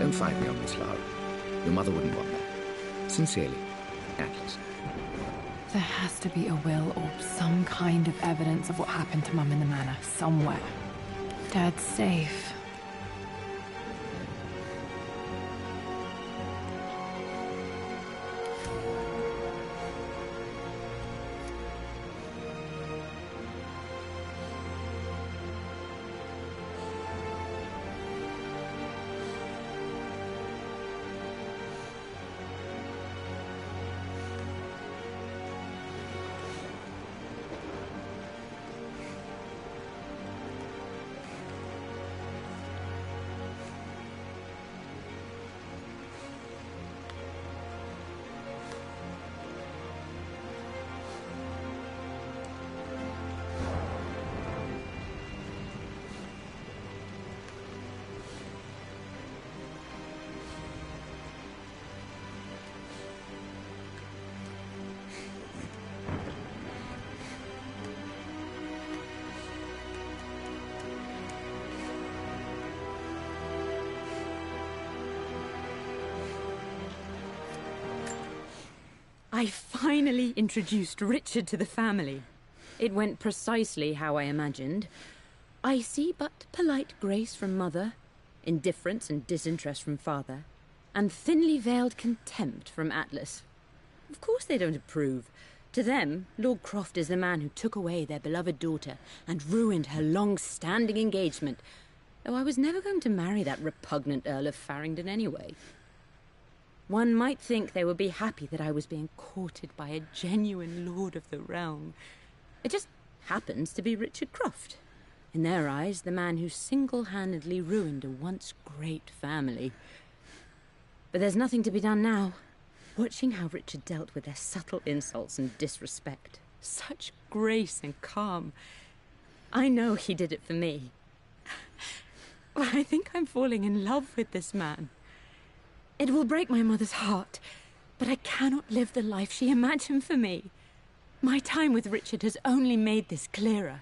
Don't fight me on this, love. Your mother wouldn't want that. Sincerely, Atlas. There has to be a will or some kind of evidence of what happened to Mum in the manor, somewhere. Dad's safe. I finally introduced Richard to the family. It went precisely how I imagined. I see but polite grace from mother, indifference and disinterest from father, and thinly veiled contempt from Atlas. Of course they don't approve. To them, Lord Croft is the man who took away their beloved daughter and ruined her long-standing engagement, though I was never going to marry that repugnant Earl of Farringdon anyway. One might think they would be happy that I was being courted by a genuine lord of the realm. It just happens to be Richard Croft. In their eyes, the man who single-handedly ruined a once great family. But there's nothing to be done now. Watching how Richard dealt with their subtle insults and disrespect. Such grace and calm. I know he did it for me. I think I'm falling in love with this man. It will break my mother's heart, but I cannot live the life she imagined for me. My time with Richard has only made this clearer.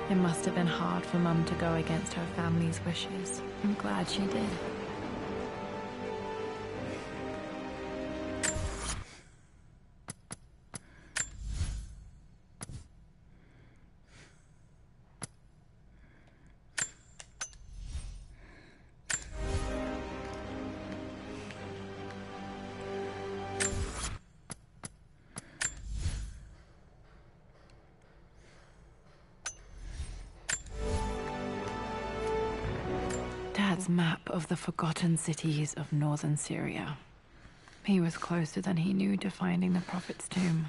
It must have been hard for Mum to go against her family's wishes. I'm glad she did. Dad's map of the forgotten cities of northern Syria. He was closer than he knew to finding the Prophet's tomb.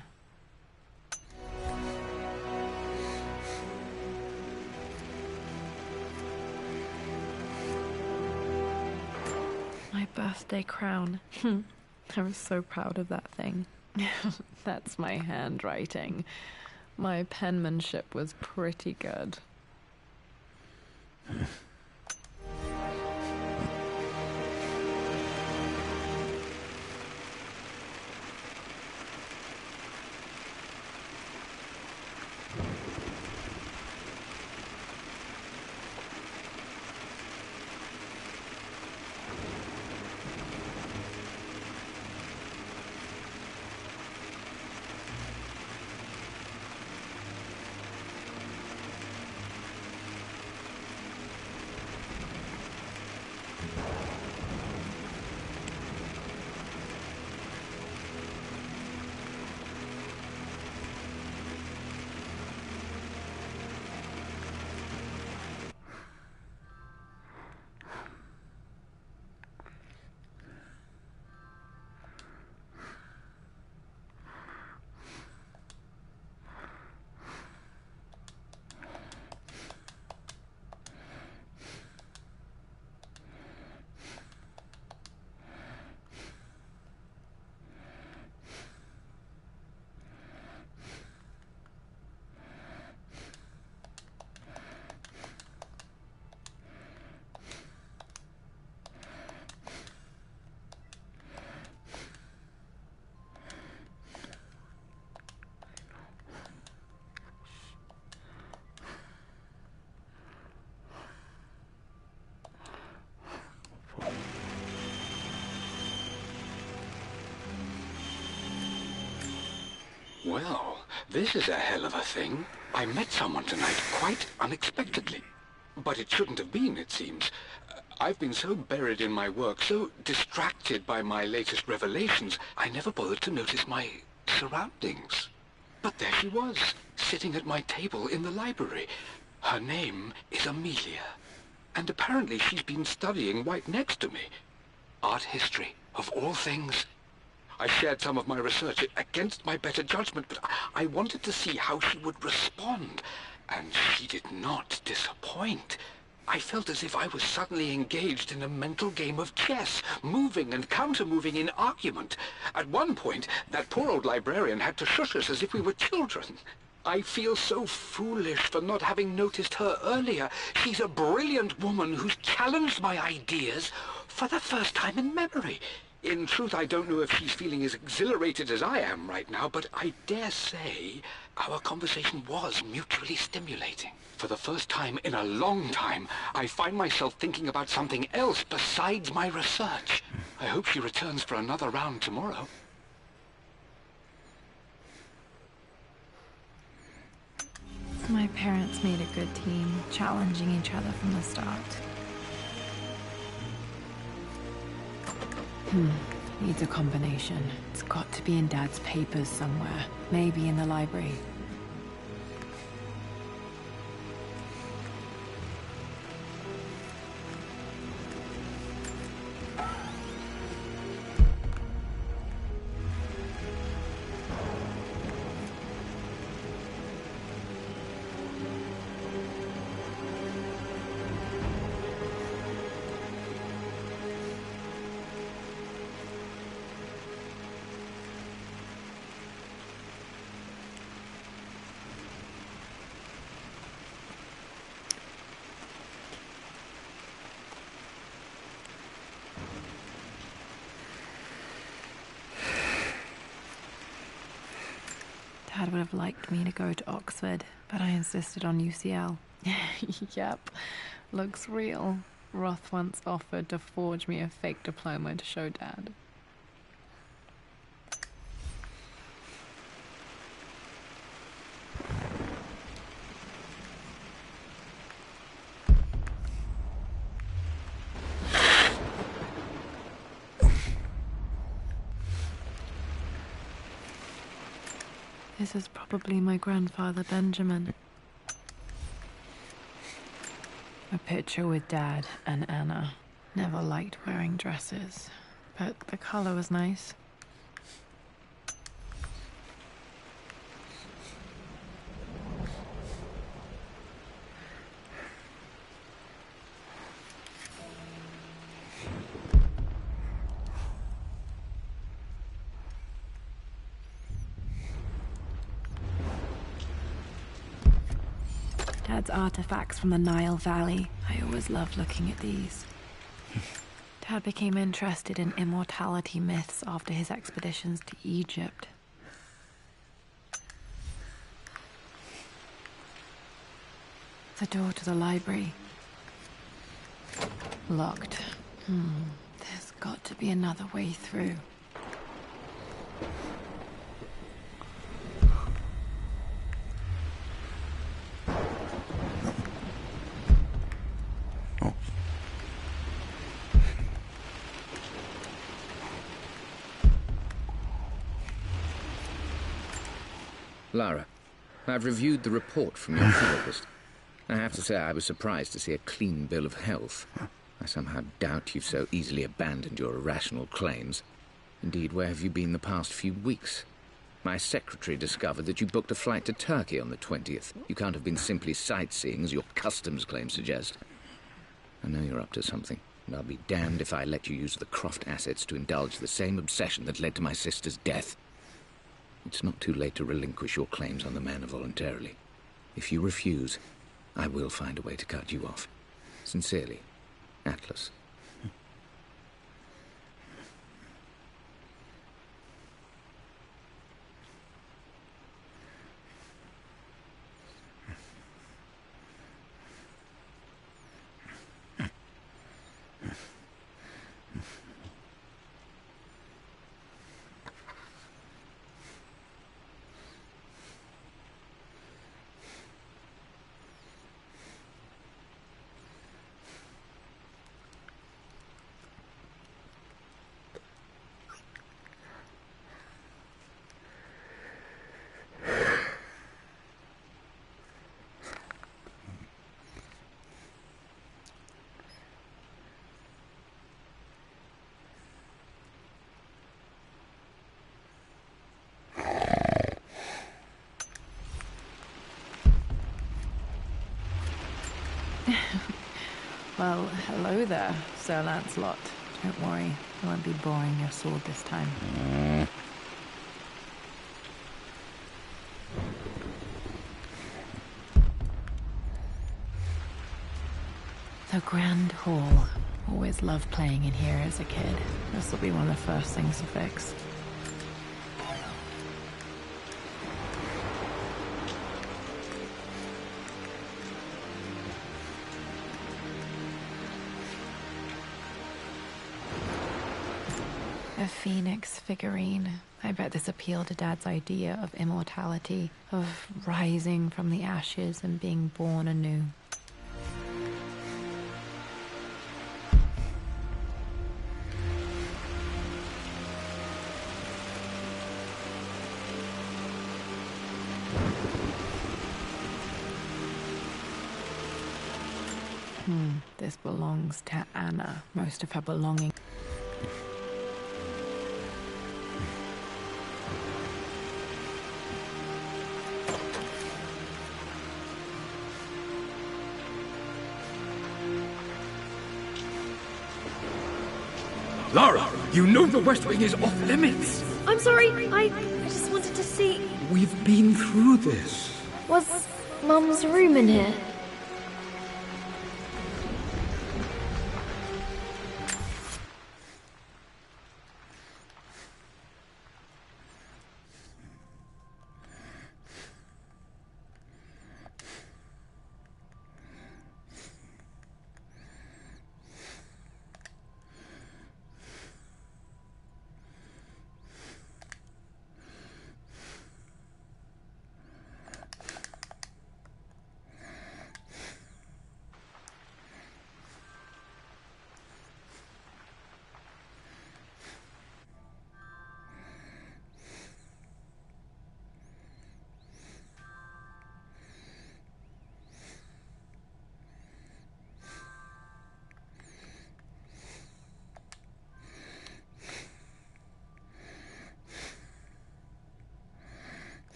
My birthday crown. I was so proud of that thing. That's my handwriting. My penmanship was pretty good. This is a hell of a thing. I met someone tonight quite unexpectedly. But it shouldn't have been, it seems. I've been so buried in my work, so distracted by my latest revelations, I never bothered to notice my surroundings. But there she was, sitting at my table in the library. Her name is Amelia. And apparently she's been studying right next to me. Art history, of all things. I shared some of my research against my better judgment, but I wanted to see how she would respond. And she did not disappoint. I felt as if I was suddenly engaged in a mental game of chess, moving and counter-moving in argument. At one point, that poor old librarian had to shush us as if we were children. I feel so foolish for not having noticed her earlier. She's a brilliant woman who's challenged my ideas for the first time in memory. In truth, I don't know if she's feeling as exhilarated as I am right now, but I dare say our conversation was mutually stimulating. For the first time in a long time, I find myself thinking about something else besides my research. I hope she returns for another round tomorrow. My parents made a good team, challenging each other from the start. Needs a combination. It's got to be in Dad's papers somewhere. Maybe in the library. Dad would have liked me to go to Oxford, but I insisted on UCL. Yep, looks real. Roth once offered to forge me a fake diploma to show Dad. This is probably my grandfather Benjamin. A picture with Dad and Anna. Never liked wearing dresses, but the color was nice. Dad's artifacts from the Nile Valley. I always loved looking at these. Dad became interested in immortality myths after his expeditions to Egypt. The door to the library. Locked. There's got to be another way through. Lara, I've reviewed the report from your therapist. I have to say I was surprised to see a clean bill of health. I somehow doubt you've so easily abandoned your irrational claims. Indeed, where have you been the past few weeks? My secretary discovered that you booked a flight to Turkey on the 20th. You can't have been simply sightseeing, as your customs claims suggest. I know you're up to something, and I'll be damned if I let you use the Croft assets to indulge the same obsession that led to my sister's death. It's not too late to relinquish your claims on the manor voluntarily. If you refuse, I will find a way to cut you off. Sincerely, Atlas. Well, hello there, Sir Lancelot. Don't worry, I won't be borrowing your sword this time. The Grand Hall. Always loved playing in here as a kid. This will be one of the first things to fix. A phoenix figurine. I bet this appealed to Dad's idea of immortality, of rising from the ashes and being born anew. This belongs to Anna. Most of her belongings. Lara, you know the West Wing is off limits. I'm sorry, I just wanted to see... We've been through this. Was Mum's room in here?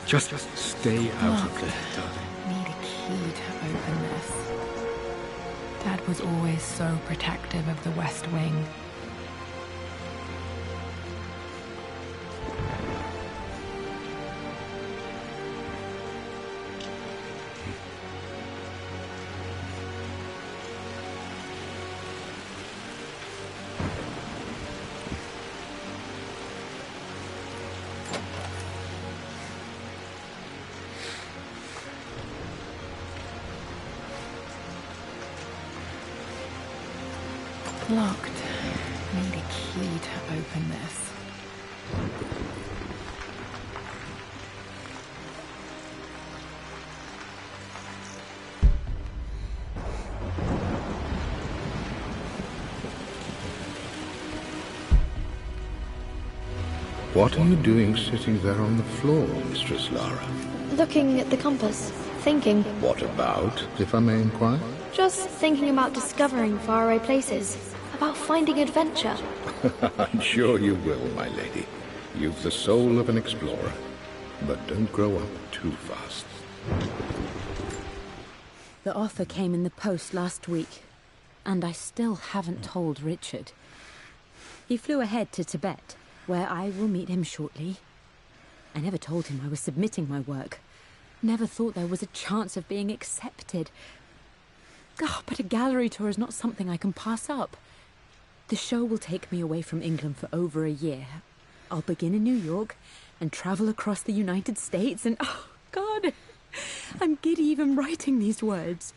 Just stay out of there, darling. Need a key to open this. Dad was always so protective of the West Wing. Locked. Need a key to open this. What are you doing sitting there on the floor, Mistress Lara? Looking at the compass. Thinking. What about, if I may inquire? Just thinking about discovering faraway places. About finding adventure. I'm sure you will, my lady. You've the soul of an explorer. But don't grow up too fast. The offer came in the post last week, and I still haven't told Richard. He flew ahead to Tibet, where I will meet him shortly. I never told him I was submitting my work. Never thought there was a chance of being accepted. Oh, but a gallery tour is not something I can pass up. The show will take me away from England for over a year. I'll begin in New York and travel across the United States and... oh, God! I'm giddy even writing these words.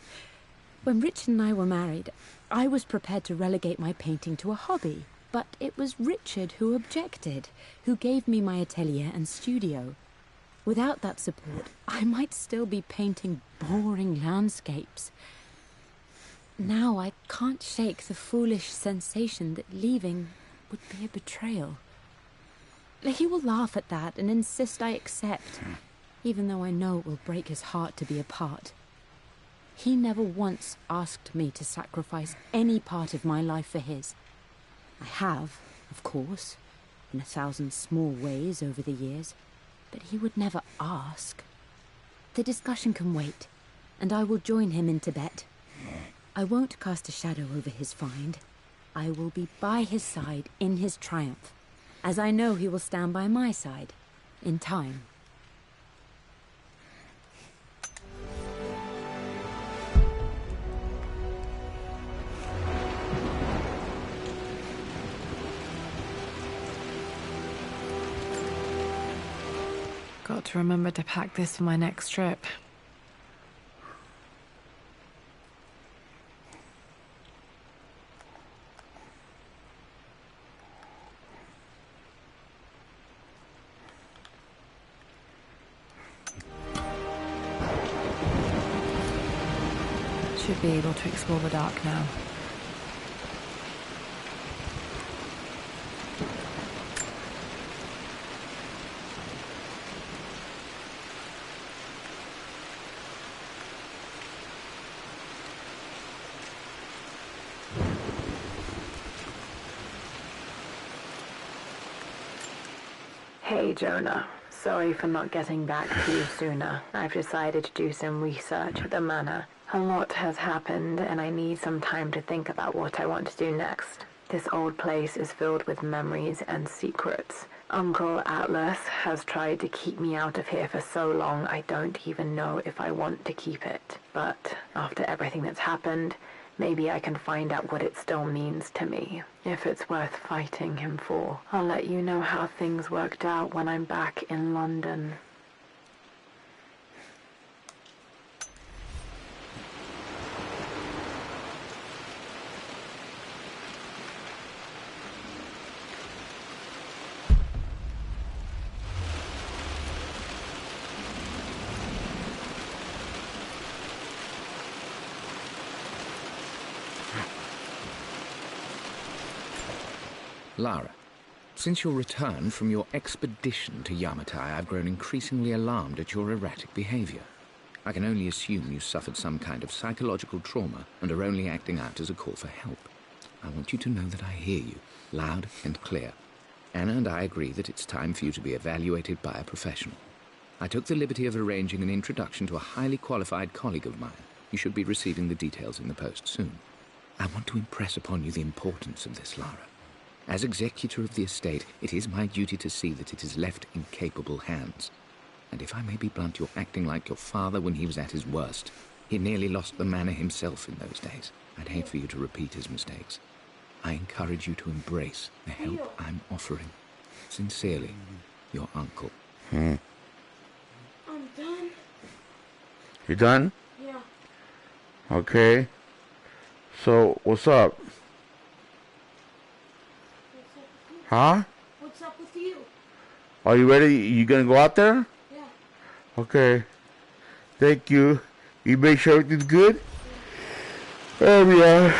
When Richard and I were married, I was prepared to relegate my painting to a hobby. But it was Richard who objected, who gave me my atelier and studio. Without that support, I might still be painting boring landscapes. Now I can't shake the foolish sensation that leaving would be a betrayal. He will laugh at that and insist I accept, even though I know it will break his heart to be apart. He never once asked me to sacrifice any part of my life for his. I have, of course, in 1,000 small ways over the years, but he would never ask. The discussion can wait, and I will join him in Tibet. I won't cast a shadow over his find. I will be by his side in his triumph, as I know he will stand by my side, in time. Got to remember to pack this for my next trip. Should be able to explore the dark now. Hey Jonah, sorry for not getting back to you sooner. I've decided to do some research at the manor. A lot has happened and I need some time to think about what I want to do next. This old place is filled with memories and secrets. Uncle Atlas has tried to keep me out of here for so long I don't even know if I want to keep it. But after everything that's happened, maybe I can find out what it still means to me. If it's worth fighting him for. I'll let you know how things worked out when I'm back in London. Lara, since your return from your expedition to Yamatai, I've grown increasingly alarmed at your erratic behavior. I can only assume you suffered some kind of psychological trauma and are only acting out as a call for help. I want you to know that I hear you, loud and clear. Anna and I agree that it's time for you to be evaluated by a professional. I took the liberty of arranging an introduction to a highly qualified colleague of mine. You should be receiving the details in the post soon. I want to impress upon you the importance of this, Lara. As executor of the estate, it is my duty to see that it is left in capable hands. And if I may be blunt, you're acting like your father when he was at his worst. He nearly lost the manor himself in those days. I'd hate for you to repeat his mistakes. I encourage you to embrace the help I'm offering. Sincerely, your uncle. I'm done. You done? Yeah. Okay. So, what's up? Huh? What's up with you? Are you ready? You gonna go out there? Yeah. Okay. Thank you. You make sure everything's good? There we are.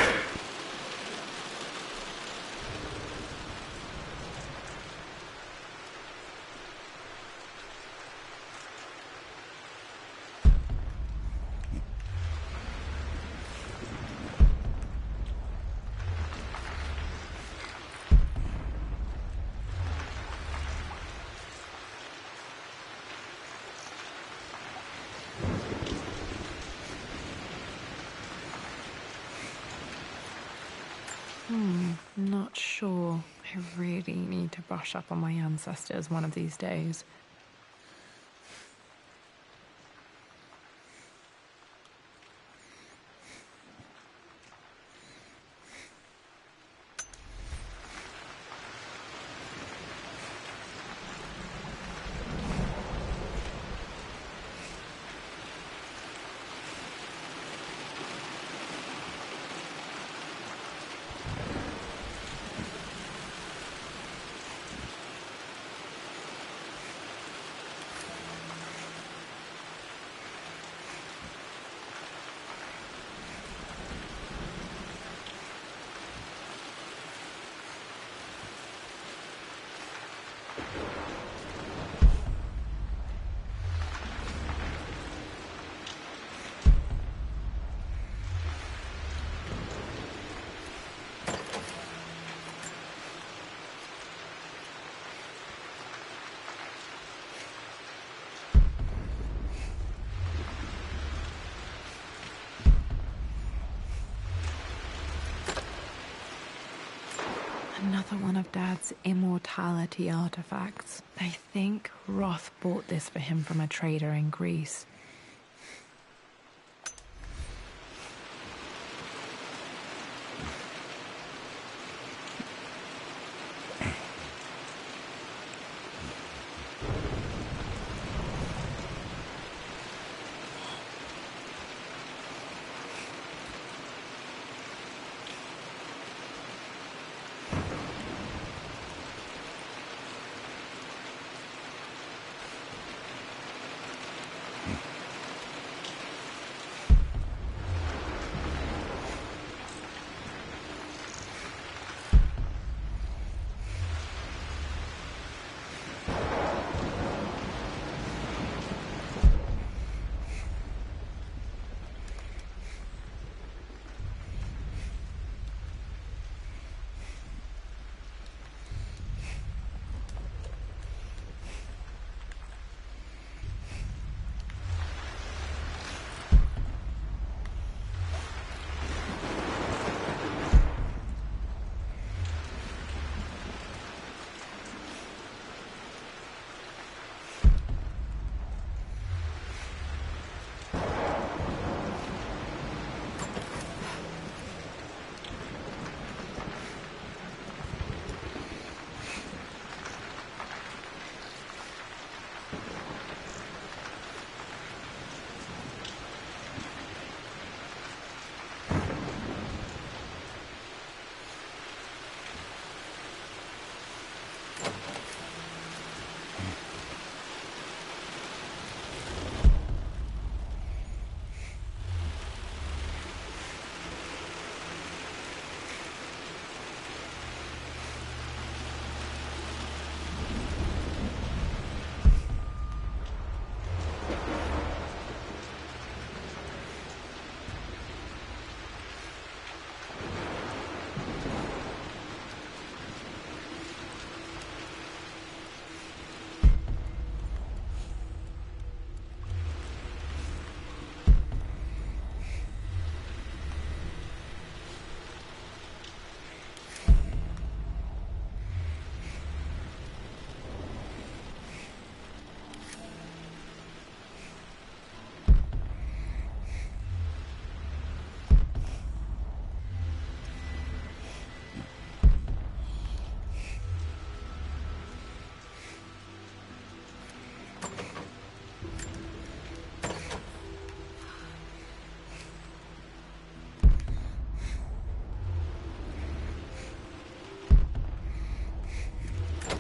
Not sure. I really need to brush up on my ancestors one of these days. Another one of Dad's immortality artifacts. I think Roth bought this for him from a trader in Greece.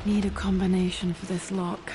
Need a combination for this lock.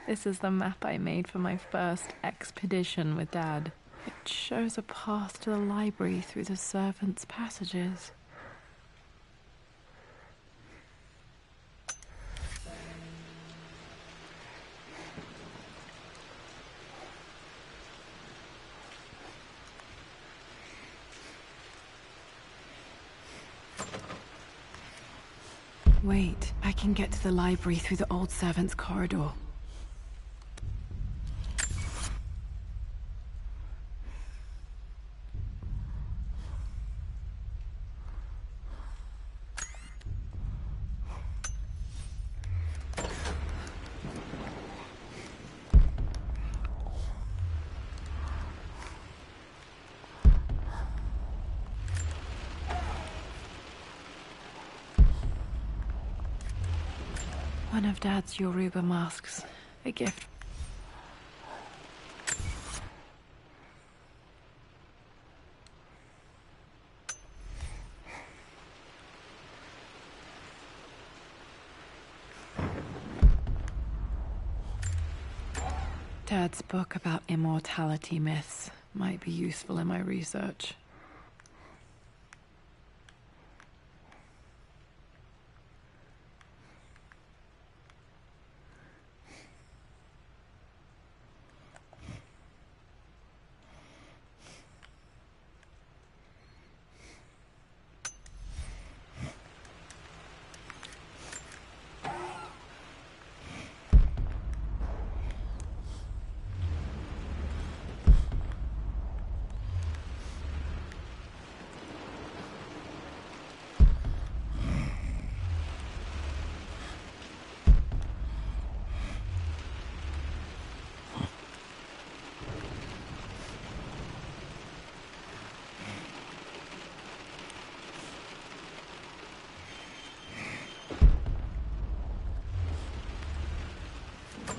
This is the map I made for my first expedition with Dad. It shows a path to the library through the servants' passages. Wait, I can get to the library through the old servants' corridor. One of Dad's Yoruba masks. A gift. Dad's book about immortality myths might be useful in my research.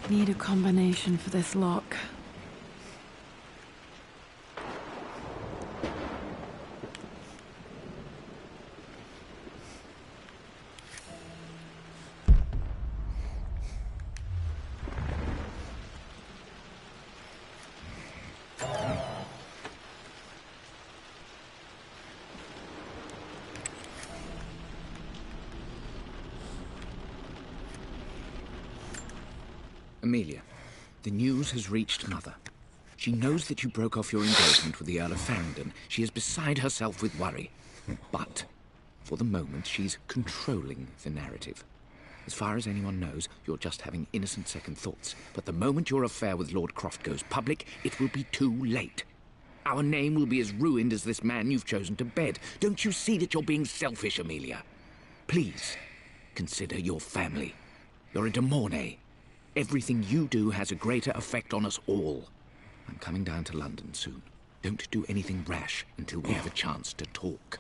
Need a combination for this lock. Amelia, the news has reached Mother. She knows that you broke off your engagement with the Earl of Farringdon. She is beside herself with worry. But, for the moment, she's controlling the narrative. As far as anyone knows, you're just having innocent second thoughts. But the moment your affair with Lord Croft goes public, it will be too late. Our name will be as ruined as this man you've chosen to bed. Don't you see that you're being selfish, Amelia? Please, consider your family. You're a de Mornay. Everything you do has a greater effect on us all. I'm coming down to London soon. Don't do anything rash until we have a chance to talk.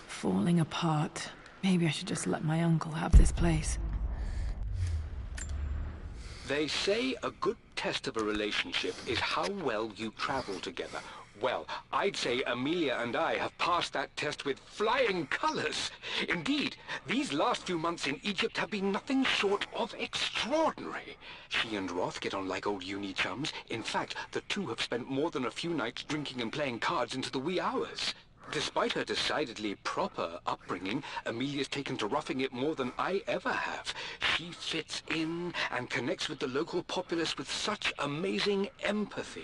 Falling apart. Maybe I should just let my uncle have this place. They say a good test of a relationship is how well you travel together. Well, I'd say Amelia and I have passed that test with flying colors. Indeed, these last few months in Egypt have been nothing short of extraordinary. She and Roth get on like old uni chums. In fact, the two have spent more than a few nights drinking and playing cards into the wee hours. Despite her decidedly proper upbringing, Amelia's taken to roughing it more than I ever have. She fits in and connects with the local populace with such amazing empathy.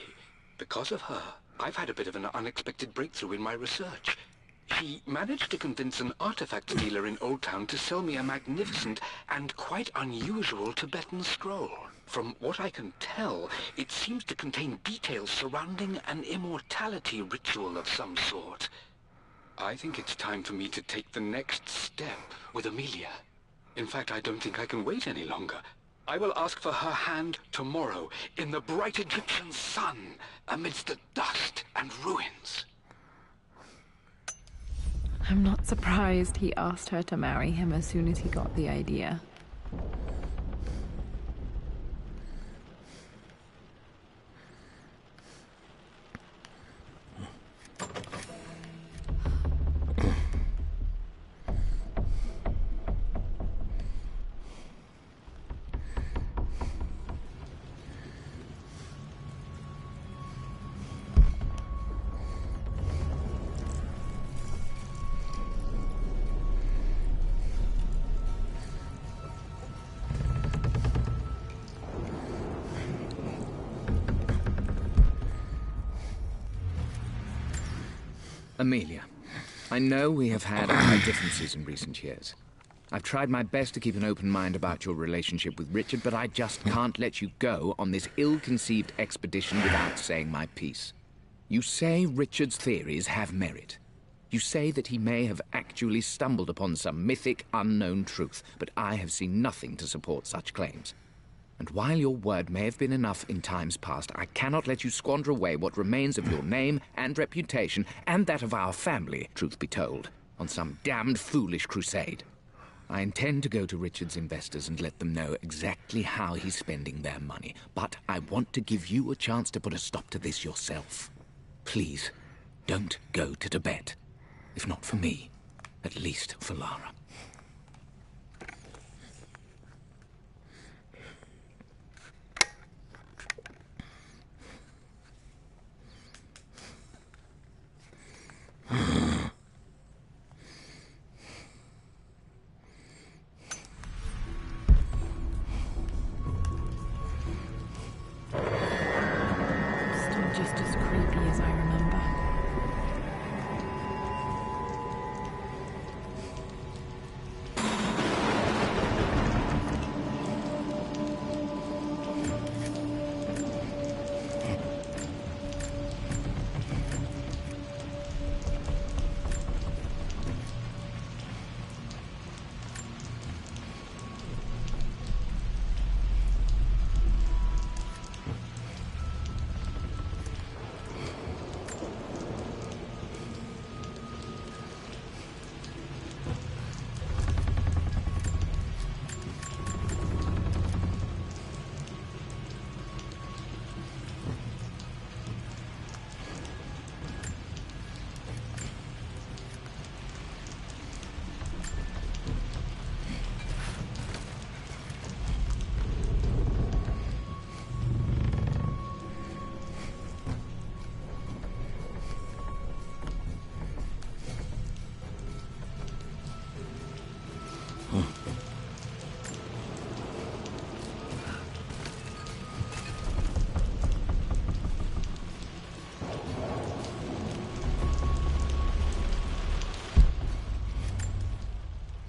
Because of her, I've had a bit of an unexpected breakthrough in my research. She managed to convince an artifact dealer in Old Town to sell me a magnificent and quite unusual Tibetan scroll. From what I can tell, it seems to contain details surrounding an immortality ritual of some sort. I think it's time for me to take the next step with Amelia. In fact, I don't think I can wait any longer. I will ask for her hand tomorrow in the bright Egyptian sun amidst the dust and ruins. I'm not surprised he asked her to marry him as soon as he got the idea. Amelia, I know we have had our differences in recent years. I've tried my best to keep an open mind about your relationship with Richard, but I just can't let you go on this ill-conceived expedition without saying my piece. You say Richard's theories have merit. You say that he may have actually stumbled upon some mythic, unknown truth, but I have seen nothing to support such claims. And while your word may have been enough in times past, I cannot let you squander away what remains of your name and reputation, and that of our family, truth be told, on some damned foolish crusade. I intend to go to Richard's investors and let them know exactly how he's spending their money, but I want to give you a chance to put a stop to this yourself. Please, don't go to Tibet. If not for me, at least for Lara. Still just as creepy as I remember.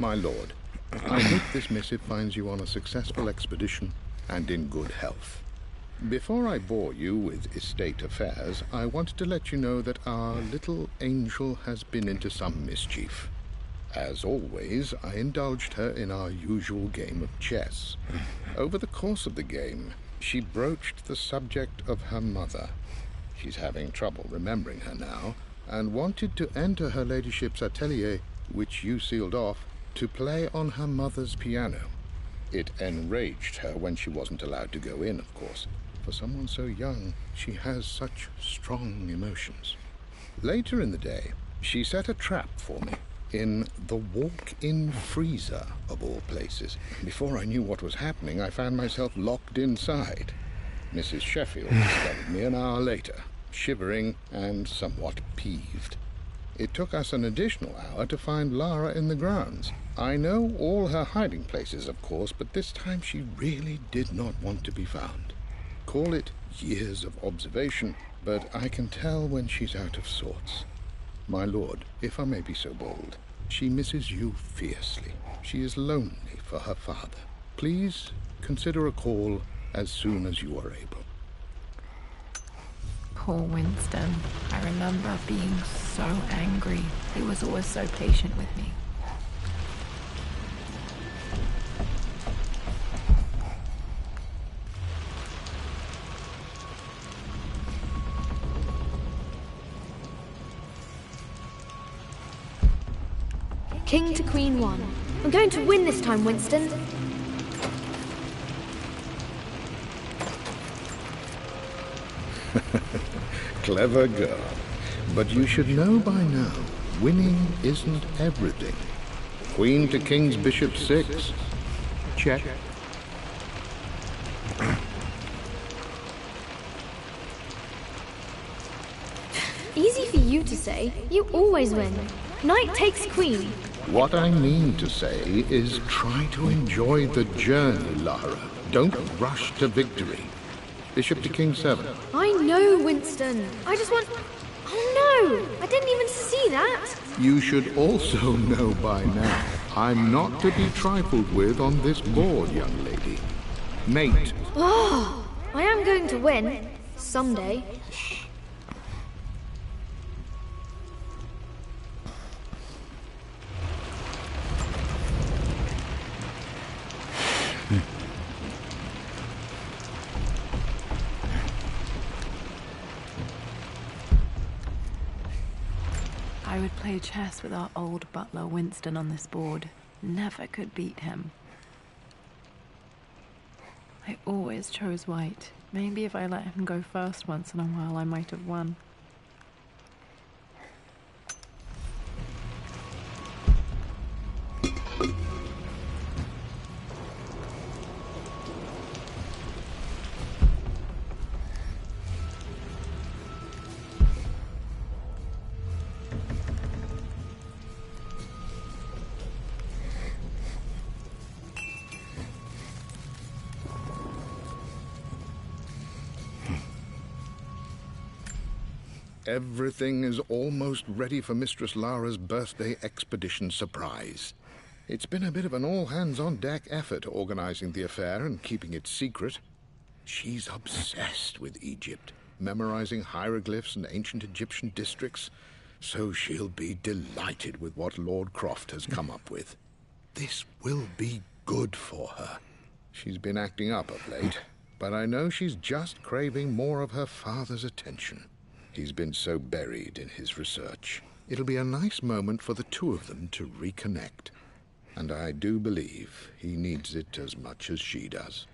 My lord, I hope this missive finds you on a successful expedition and in good health. Before I bore you with estate affairs, I wanted to let you know that our little angel has been into some mischief. As always, I indulged her in our usual game of chess. Over the course of the game, she broached the subject of her mother. She's having trouble remembering her now, and wanted to enter her ladyship's atelier, which you sealed off, to play on her mother's piano. It enraged her when she wasn't allowed to go in, of course. For someone so young, she has such strong emotions. Later in the day, she set a trap for me in the walk-in freezer, of all places. Before I knew what was happening, I found myself locked inside. Mrs. Sheffield discovered me an hour later, shivering and somewhat peeved. It took us an additional hour to find Lara in the grounds. I know all her hiding places, of course, but this time she really did not want to be found. Call it years of observation, but I can tell when she's out of sorts. My lord, if I may be so bold, she misses you fiercely. She is lonely for her father. Please consider a call as soon as you are able. Poor Winston. I remember being so angry. He was always so patient with me. King to Queen 1. I'm going to win this time, Winston. Clever girl. But you should know by now, winning isn't everything. Queen to King's Bishop 6. Check. Easy for you to say. You always win. Knight takes queen. What I mean to say is try to enjoy the journey, Lara. Don't rush to victory. Bishop to King 7. I know, Winston. I just want... Oh no! I didn't even see that. You should also know by now, I'm not to be trifled with on this board, young lady. Mate. Oh, I am going to win. Someday. I would play chess with our old butler Winston on this board. Never could beat him. I always chose white. Maybe if I let him go first once in a while, I might have won. Everything is almost ready for Mistress Lara's birthday expedition surprise. It's been a bit of an all-hands-on-deck effort organizing the affair and keeping it secret. She's obsessed with Egypt, memorizing hieroglyphs and ancient Egyptian districts, so she'll be delighted with what Lord Croft has come up with. This will be good for her. She's been acting up of late, but I know she's just craving more of her father's attention. He's been so buried in his research. It'll be a nice moment for the two of them to reconnect. And I do believe he needs it as much as she does.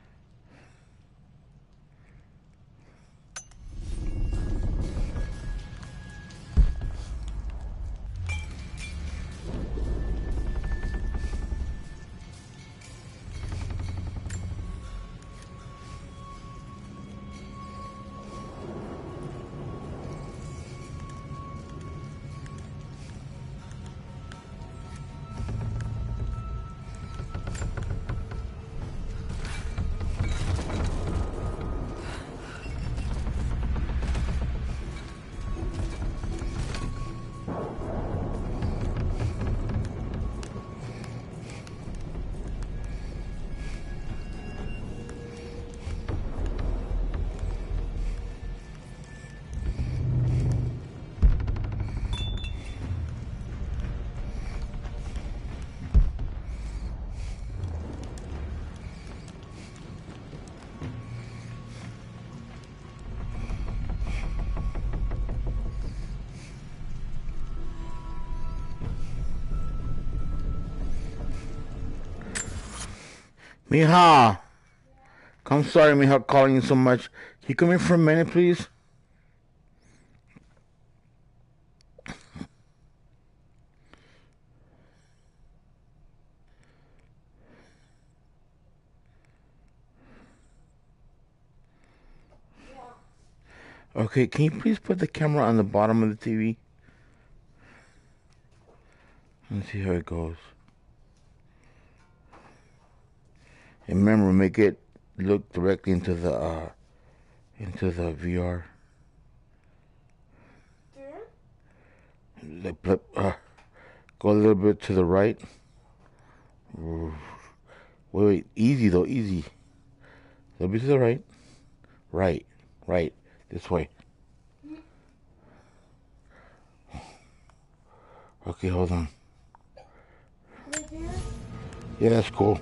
Mija. I'm sorry, Mija, calling you so much. Can you come here for a minute, please? Okay, can you please put the camera on the bottom of the TV? Let's see how it goes. And remember, make it look directly into the VR. Go a little bit to the right. Wait, easy though, easy. A little bit to the right. Right, this way. Okay, hold on. Yeah, that's cool.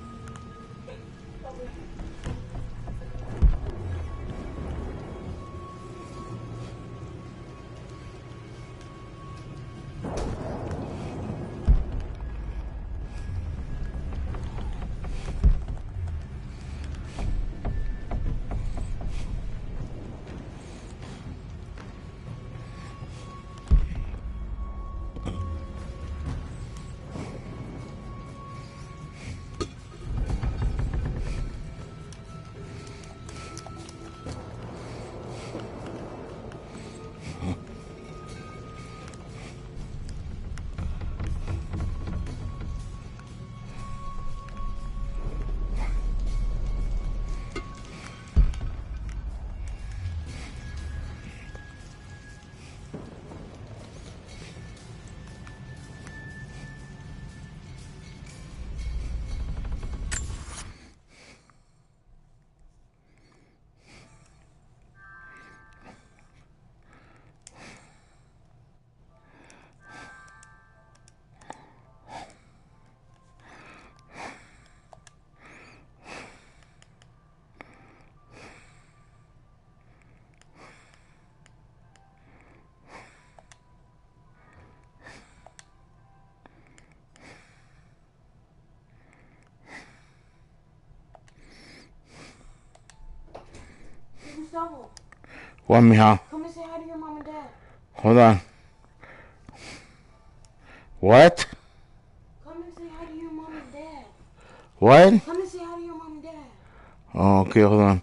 What, Mija? Come and say hi to your mom and dad. Hold on. What? Come and say hi to your mom and dad. What? Come and say hi to your mom and dad. Oh, okay, hold on.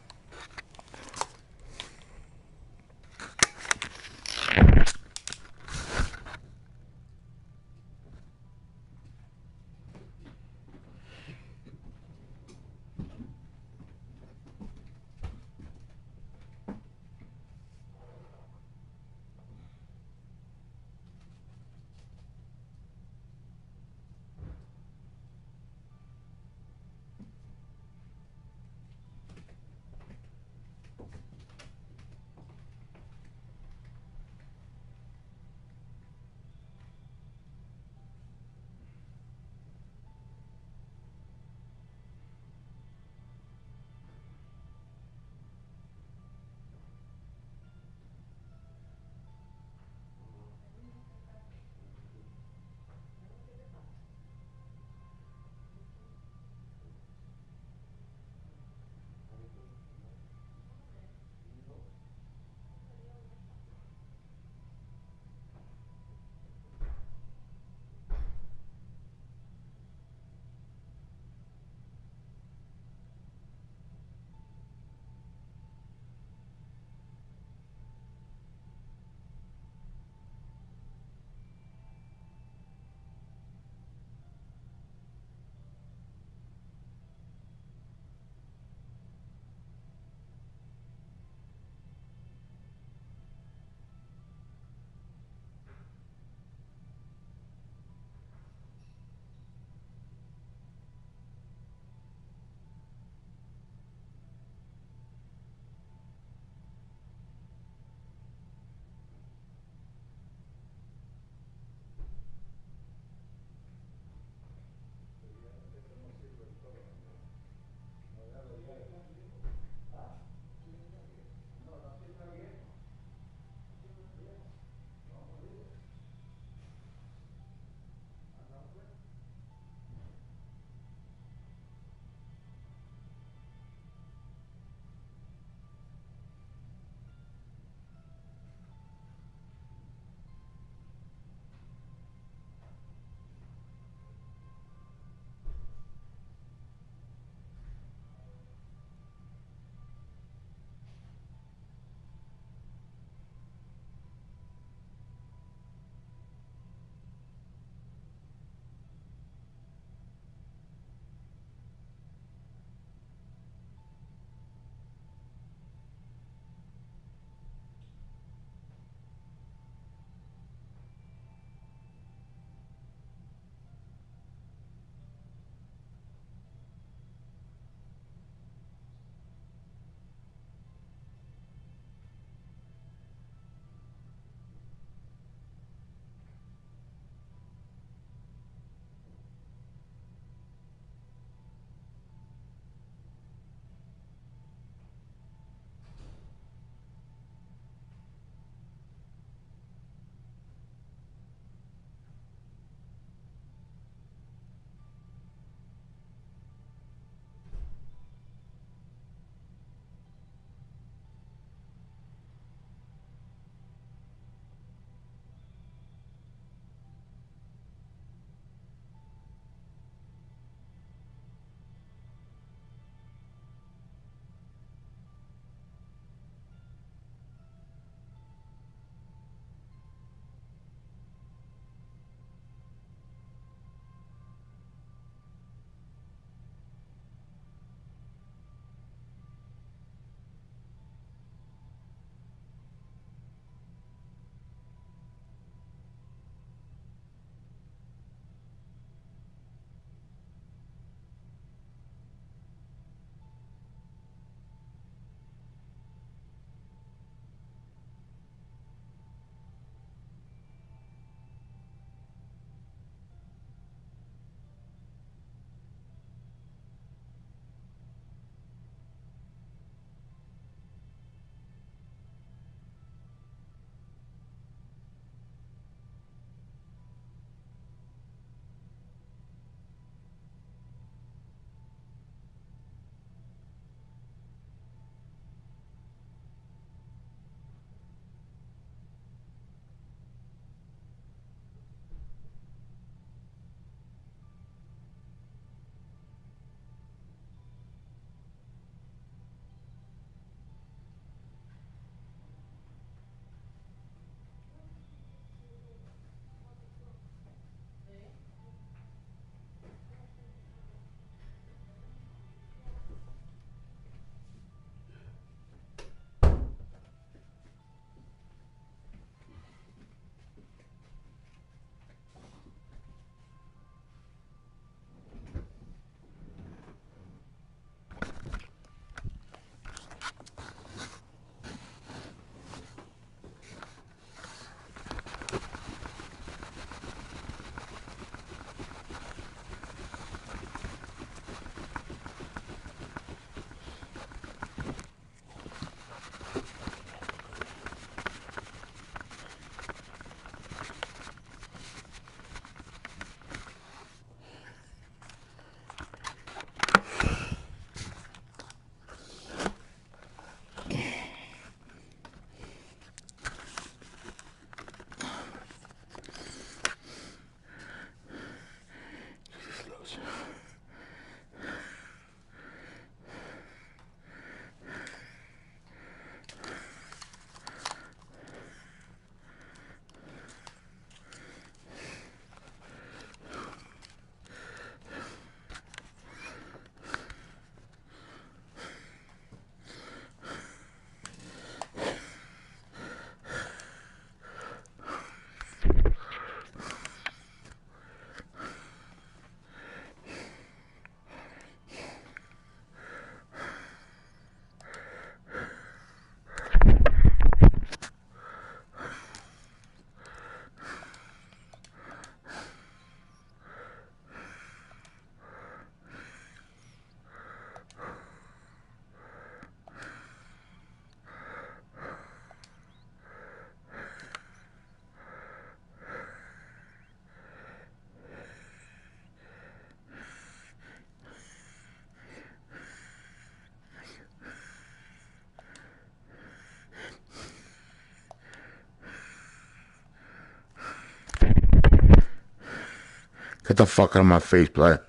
Get the fuck out of my face, blood.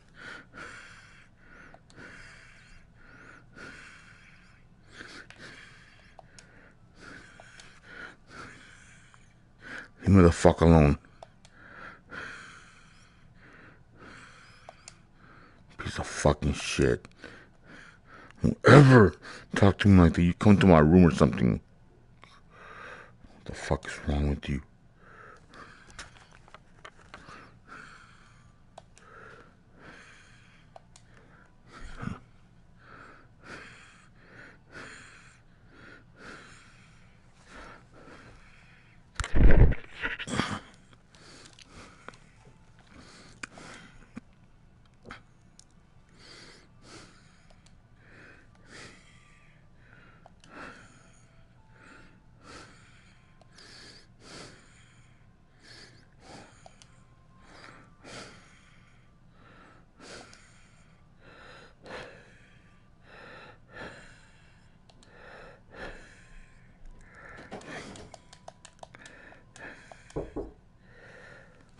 Leave me the fuck alone. Piece of fucking shit. Don't ever talk to me like that. You come to my room or something. What the fuck is wrong with you?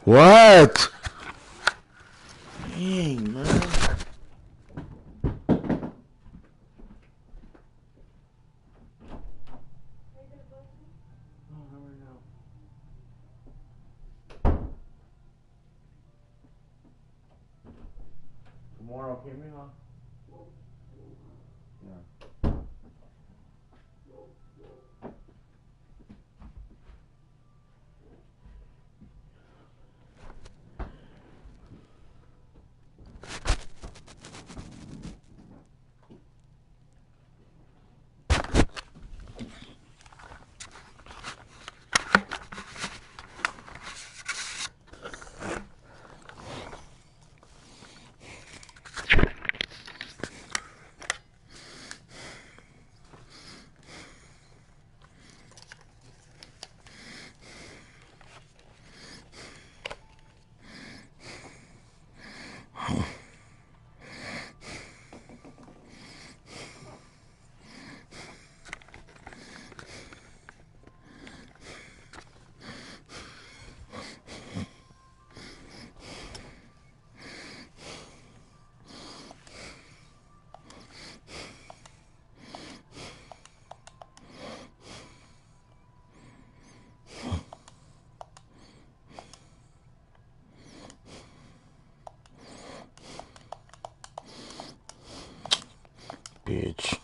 What? Dang, man. Tomorrow, okay, me, huh? Yeah. Bitch.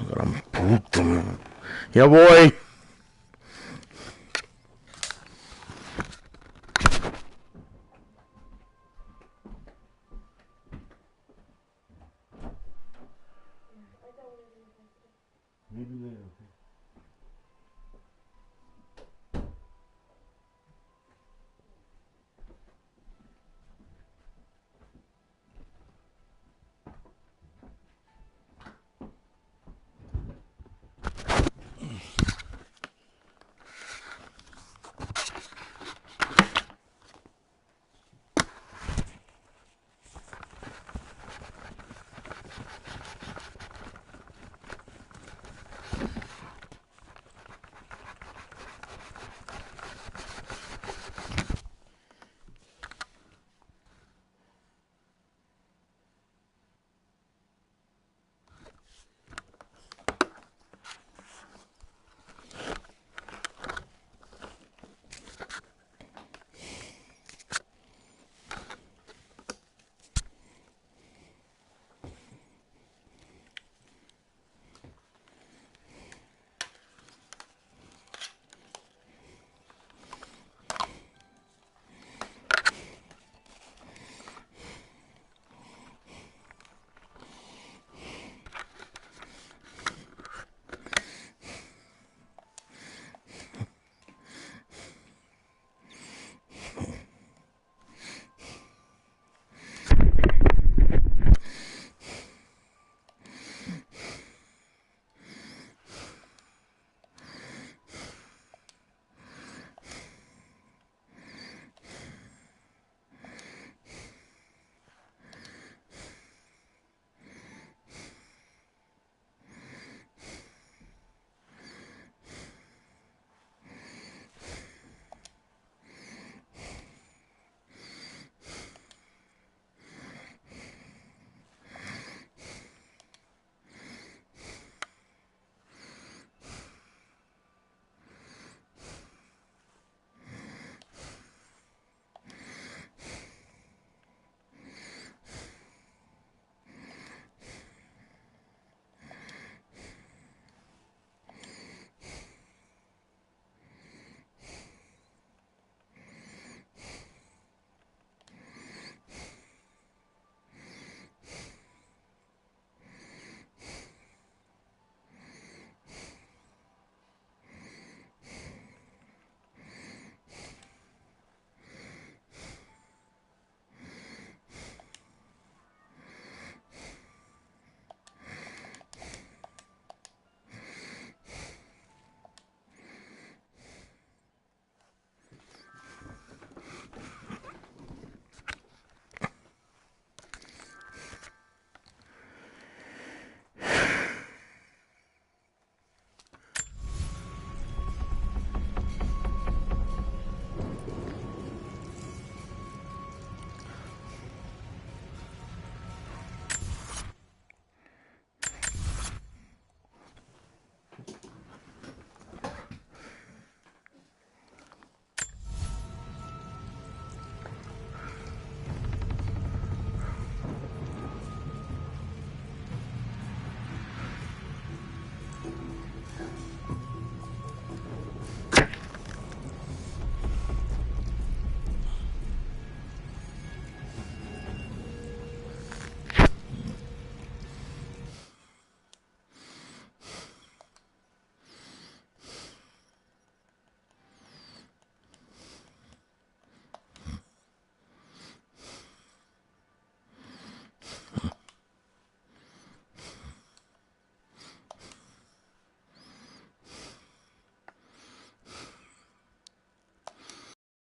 Look at him, puto, man. Yeah, boy.